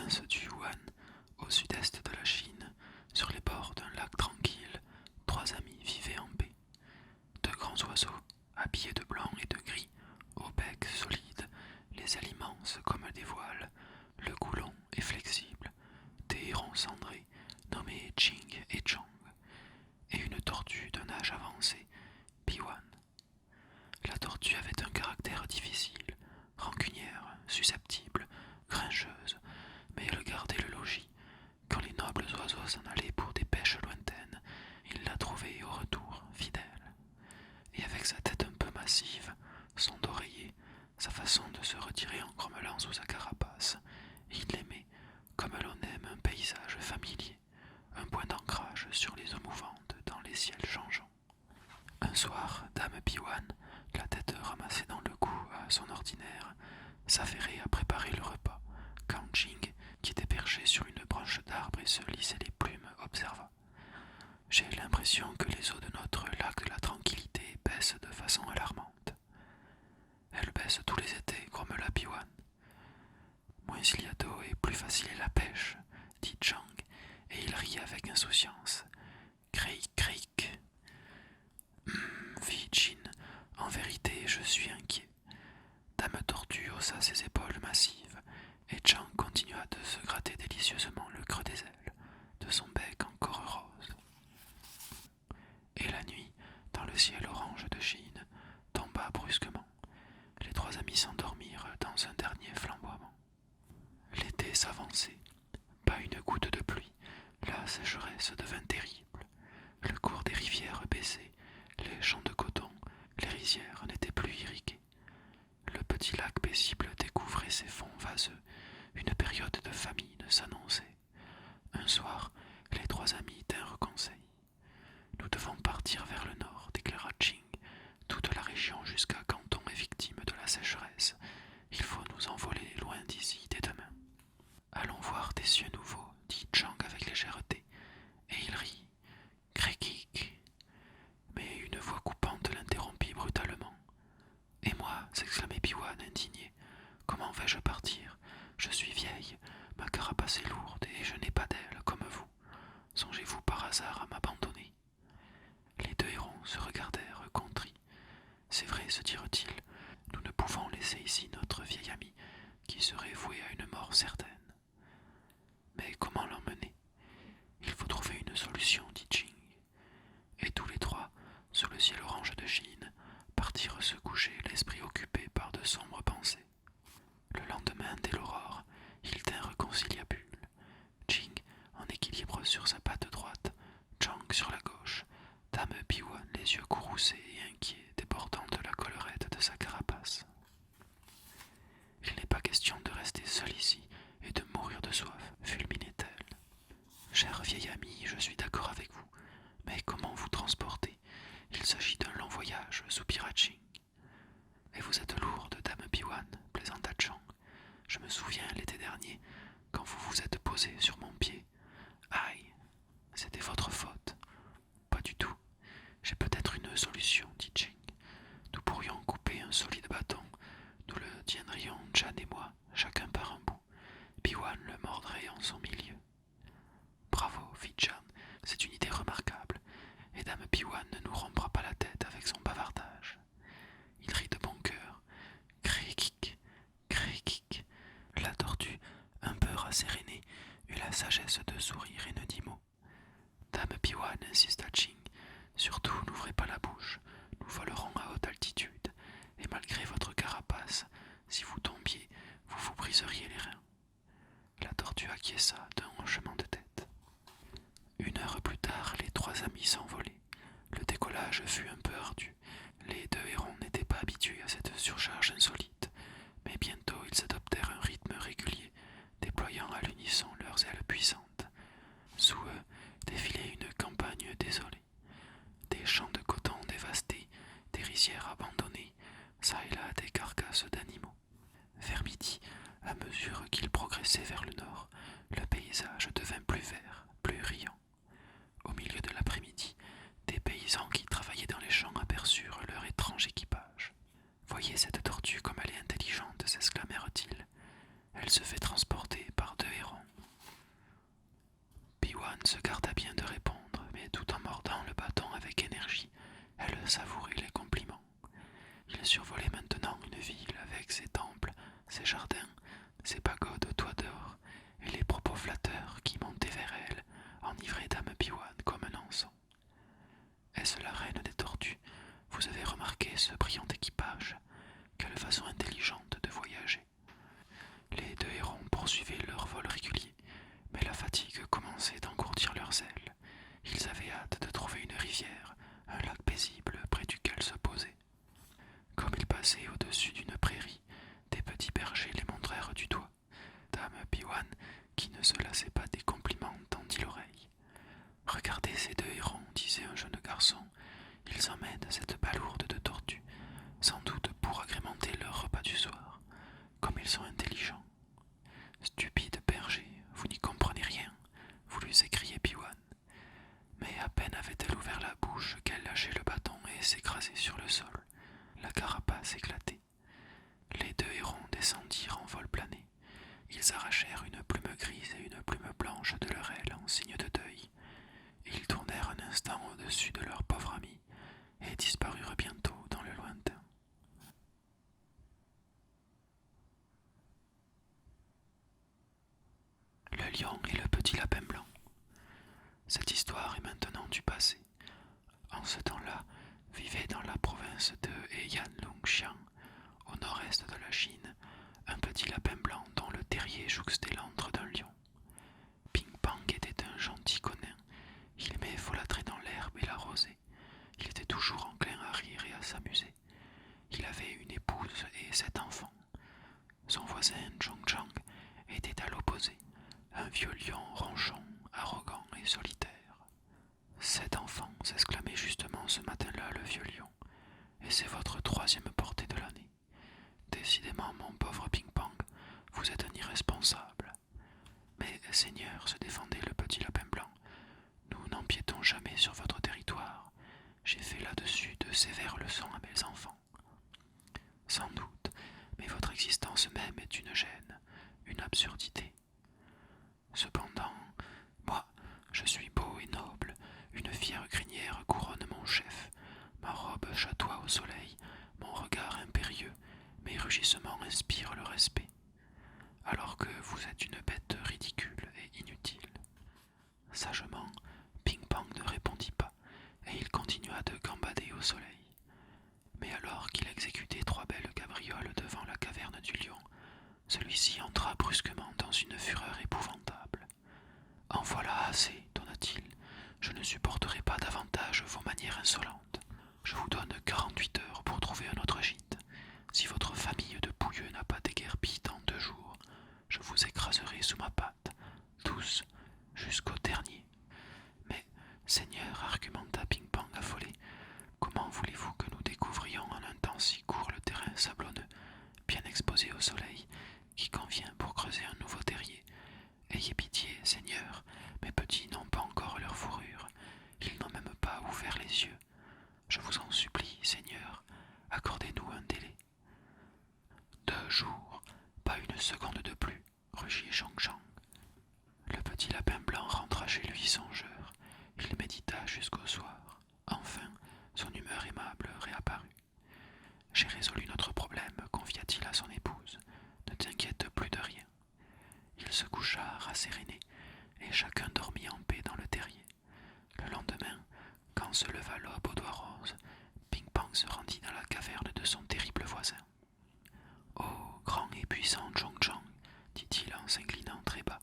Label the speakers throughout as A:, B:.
A: province du Yuan, au sud-est de la Chine, sur les bords d'un lac tranquille, trois amis vivaient en paix. Deux grands oiseaux, habillés de blanc et de gris, au bec solide, les ailes immenses comme des voiles, le cou long et flexible, des hérons cendrés, nommés Jing et Chong, et une tortue d'un âge avancé, Piwan. La tortue avait un caractère difficile, rancunière, susceptible, grincheuse, mais elle gardait le logis. Quand les nobles oiseaux s'en allaient pour des pêches lointaines, il la trouvait au retour fidèle. Et avec sa tête un peu massive, son oreiller, sa façon de se retirer en grommelant sous sa carapace, il l'aimait comme l'on aime un paysage familier, un point d'ancrage sur les eaux mouvantes dans les ciels changeants. Un soir, Dame Piwan, la tête ramassée dans le cou à son ordinaire, s'affairait à préparer le repas, quand Jing, qui était perché sur une branche d'arbre et se lissait les plumes, observa. « J'ai l'impression que les eaux de notre lac de la tranquillité baissent de façon alarmante. »« Elles baissent tous les étés, grommela Piwan. »« Moins il y a d'eau et plus facile est la pêche, » dit Chang, et il riait avec insouciance. « Cric, cric. »« Fit Jin, en vérité je suis inquiet. » Dame Tortue haussa ses épaules massives, et Chang continua de se gratter délicieusement le creux des ailes, de son bec encore rose. Et la nuit, dans le ciel orange de Chine, tomba brusquement. Les trois amis s'endormirent dans un dernier flamboiement. L'été s'avançait. Pas une goutte de pluie. La sécheresse devint terrible. Le cours des rivières baissait. Les champs de coton, les rizières n'étaient plus irrigués. Le petit lac paisible découvrait ses fonds vaseux. Une période de famine s'annonçait. Un soir, les trois amis tinrent conseil. « Nous devons partir vers le nord, déclara Jing. Toute la région jusqu'à Canton est victime de la sécheresse. Il faut nous envoler loin d'ici dès demain. »« Allons voir des cieux nouveaux, dit Chang avec légèreté, et il rit. Cric-cric. Mais une voix coupante l'interrompit brutalement. « Et moi, s'exclamait Piwan indigné, comment vais-je partir? Je suis vieille, ma carapace est lourde et je n'ai pas d'aile comme vous. Songez-vous par hasard à m'abandonner? » Les deux hérons se regardèrent contrits. C'est vrai, se dirent-ils, nous ne pouvons laisser ici notre vieil ami, qui serait voué à une mort certaine. Mais comment l'emmener? Il faut trouver une solution, dit Jing. Et tous les trois, sous le ciel orange de Chine, partirent se coucher, l'esprit occupé par de sombres pensées. Le lendemain, dès l'aurore, ils tinrent conciliabule. Jing en équilibre sur sa patte droite, Chang sur la gauche, Dame Piwan les yeux courroucés et inquiets débordant de la collerette de sa carapace. « Il n'est pas question de rester seul ici et de mourir de soif, fulminait-elle. Cher vieil ami, je suis d'accord avec vous, mais comment vous transporter? Il s'agit d'un long voyage, soupira Jing. Et vous êtes lourde, Dame Piwan, plaisanta Chang. Je me souviens l'été dernier, quand vous vous êtes posé sur mon pied. Aïe, c'était votre faute. Pas du tout. J'ai peut-être une solution, dit Jing. Nous pourrions couper un solide bâton. Nous le tiendrions, Chan et moi, chacun par un bout. Piwan le mordrait en son milieu. Bravo, fit Chan, c'est une idée remarquable. Et Dame Piwan ne nous rompra pas la tête avec son bavardage. Il rit de bon cœur. Cric, cric. La tortue, un peu rassérénée, eut la sagesse de sourire et ne dit mot. Dame Piwan, insista Jing, surtout n'ouvrez pas la bouche, nous volerons à haute altitude, et malgré votre carapace, si vous tombiez, vous vous briseriez les reins. La tortue acquiesça d'un hochement de tête. 1 heure plus tard, les trois amis s'envolaient. Le décollage fut un peu ardu. Les deux hérons n'étaient pas habitués à cette surcharge insolite, mais bientôt ils adoptèrent un rythme régulier, déployant à l'unisson leurs ailes puissantes. Sous eux défilait une campagne désolée. Des champs de coton dévastés, des rizières abandonnées, çà et là des carcasses d'animaux. Vers midi, à mesure qu'ils progressaient vers le nord, le paysage devint plus vert, plus riant. Au milieu de l'après-midi, des paysans qui travaillaient dans les champs aperçurent leur étrange équipage. « Voyez cette tortue comme ses jardins, ses pagodes aux toits d'or, et les propos flatteurs qui montaient vers elle, enivraient Dame Biwan comme un encens. Est-ce la reine des tortues? Vous avez remarqué ce brillant équipage? Quelle façon intelligente de voyager! Les deux hérons poursuivaient leur vol régulier, mais la fatigue commençait d'engourdir leurs ailes. Ils avaient hâte de trouver une rivière, un lac paisible près duquel se poser. Comme ils passaient au-dessus d'une prairie, des petits bergers les montrèrent du doigt. Dame Biwan, qui ne se lassait pas des compliments, tendit l'oreille. Regardez ces deux hérons, disait un jeune garçon. Ils emmènent cette balourde de tortues, sans doute pour agrémenter leur repas du soir. Comme ils sont intelligents. Stupide berger, vous n'y comprenez rien, voulut s'écrier Biwan. Mais à peine avait-elle ouvert la bouche qu'elle lâchait le bâton et s'écrasait sur le sol. La carapace éclatait. Les deux hérons descendirent en vol plané. Ils arrachèrent une plume grise et une plume blanche de leur aile en signe de deuil. Ils tournèrent un instant au-dessus de leur pauvre ami et disparurent bientôt dans le lointain. Le lion et le petit lapin blanc. Cette histoire est maintenant du passé. En ce temps-là, vivait dans la province de Heian-Lung-Xiang, au nord-est de la Chine, un petit lapin blanc dont le terrier jouxtait l'antre d'un lion. Ping-Pang était un gentil conin. Il aimait folâtrer dans l'herbe et la rosée. Il était toujours enclin à rire et à s'amuser. Il avait une épouse et 7 enfants. Son voisin Chong-Chang était à l'opposé, un vieux lion ronchon, arrogant et solitaire. 7 enfants, s'exclamait justement ce matin-là le vieux lion, et c'est votre 3e portée de l'année. Décidément, mon pauvre Ping-Pong, vous êtes un irresponsable. Mais, Seigneur, se défendait le petit lapin blanc, nous n'empiétons jamais sur votre territoire. J'ai fait là-dessus de sévères leçons à mes enfants. Sans doute, mais votre existence même est une gêne, une absurdité. Cependant, moi, je suis beau et noble, une fière crinière couronne mon chef, ma robe chatoie au soleil, mon regard impérieux, mes rugissements inspirent le respect, alors que vous êtes une bête ridicule et inutile. Sagement, Ping-Pong ne répondit pas, et il continua de gambader au soleil. Mais alors qu'il exécutait 3 belles cabrioles devant la caverne du lion, celui-ci entra brusquement dans une fureur épouvantable. « En voilà assez, donna-t-il. Je ne supporterai pas davantage vos manières insolentes. Je vous donne 48 heures pour trouver un autre gîte. Si votre famille de pouilleux n'a pas déguerpi dans 2 jours, je vous écraserai sous ma patte, tous, jusqu'au dernier. » Mais, Seigneur, argumenta Ping-Pong affolé, comment voulez-vous que nous découvrions en un temps si court le terrain sablonneux, bien exposé au soleil, qui convient pour creuser un nouveau terrier? Ayez pitié, Seigneur, mes petits n'ont pas encore leur fourrure, ils n'ont même pas ouvert les yeux. Je vous en supplie, Seigneur, accordez-nous un délai. 2 jours, pas une seconde de plus, rugit Chong-Chang. Le petit lapin blanc rentra chez lui songeur. Il médita jusqu'au soir. Enfin, son humeur aimable réapparut. « J'ai résolu notre problème, confia-t-il à son épouse. Ne t'inquiète plus de rien. » Il se coucha rasséréné, et chacun dormit en paix dans le terrier. Le lendemain, quand se leva l'aube aux doigts roses, Ping-Pong se rendit dans la caverne de son terrible voisin. « Oh, grand et puissant Chong-Chang, dit-il en s'inclinant très bas,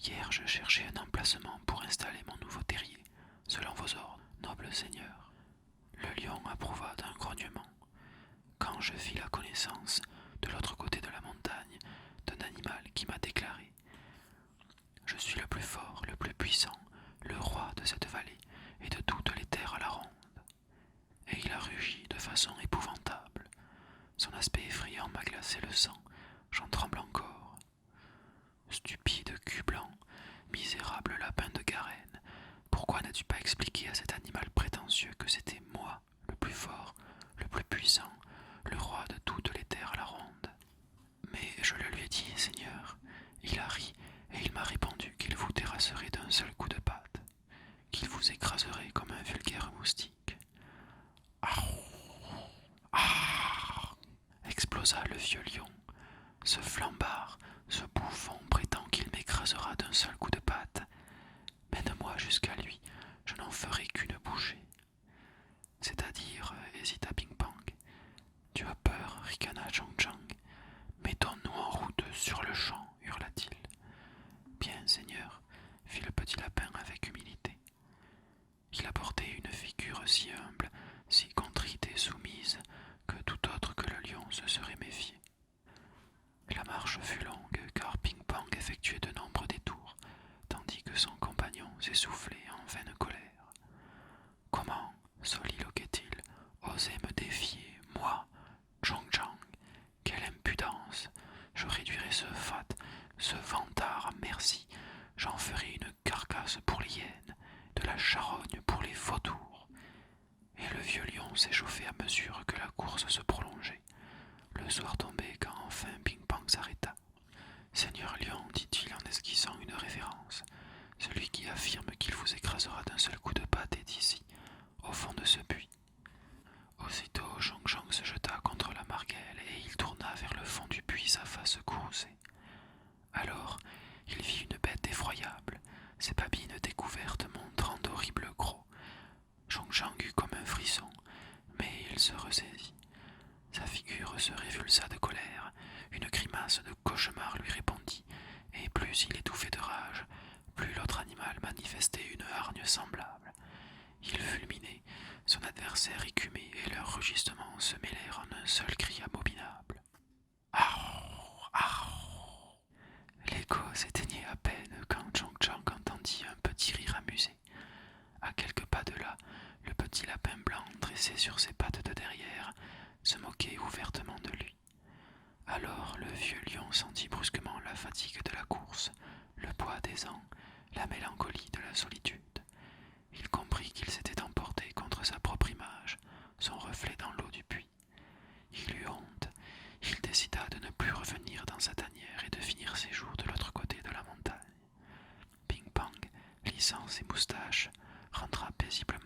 A: hier je cherchais un emplacement pour installer mon nouveau terrier, selon vos ordres, noble seigneur. » Le lion approuva d'un grognement. Quand je fis la connaissance, de l'autre côté de la montagne, d'un animal qui m'a déclaré « Je suis le plus fort, le plus puissant, le roi de cette vallée et de toutes les terres à la ronde. » Et il a rugi de façon épouvantable. Son aspect effrayant m'a glacé le sang, j'en tremble encore. Stupide cul blanc, misérable lapin de Garenne, pourquoi n'as-tu pas expliqué à cet animal prétentieux que c'était moi, le plus fort, le plus puissant, le roi de toutes les terres à la ronde? Mais je le lui ai dit, Seigneur. Il a ri, et il m'a répondu qu'il vous terrasserait d'un seul coup de patte, qu'il vous écraserait comme un vulgaire moustique. Ah, ah, explosa le vieux lion. Ce flambard, ce bouffon prétend qu'il m'écrasera d'un seul coup de patte. Mène-moi jusqu'à lui, je n'en ferai qu'une bouchée. C'est-à-dire, hésita Ping Pong. Tu as peur, ricana Chang Chang. Mettons-nous en route sur le champ, hurla-t-il. Bien, Seigneur, fit le petit lapin avec humilité. Il apportait une figure si humble, si contrite et soumise, que tout autre que le lion se serait méfié. La marche fut longue, car Ping Pong effectuait de nombreux détours, tandis que son compagnon s'essoufflait en vaine colère. Comment, soliloquait-il, oser me défier, moi, Chong Chang? Quelle impudence! Je réduirai ce fat, ce vantard à merci. J'en ferai une carcasse pour les hyènes, de la charogne pour les vautours. Et le vieux lion s'échauffait à mesure que la course se prolongeait. Le soir tombait quand enfin Ping Pong s'arrêta. Seigneur lion, dit-il en esquissant une révérence, celui qui affirme qu'il vous écrasera d'un seul coup de patte est ici, au fond de ce puits. Aussitôt, Chong Chong se jeta contre la margelle et il tourna vers le fond du puits sa face courroucée. Alors, il vit une bête effroyable, ses babines découvertes montrant d'horribles crocs. Chong Chong eut comme un frisson, mais il se ressaisit. Sa figure se révulsa de colère, une grimace de cauchemar lui répondit, et plus il étouffait de rage, plus l'autre animal manifestait une hargne semblable. Il fulminait, son adversaire écumait, et leurs rugissements se mêlèrent en un seul cri abominable. Arrrr, arrrr. L'écho s'éteignait à peine quand Chong Chong entendit un petit rire amusé. À quelques pas de là, le petit lapin blanc, dressé sur ses pattes de derrière, se moquait ouvertement de lui. Alors le vieux lion sentit brusquement la fatigue de la course, le poids des ans, la mélancolie de la solitude. Il comprit qu'il s'était emporté contre sa propre image, son reflet dans l'eau du puits. Il eut honte, il décida de ne plus revenir dans sa tanière et de finir ses jours de l'autre côté de la montagne. Ping Pong, lissant ses moustaches, rentra paisiblement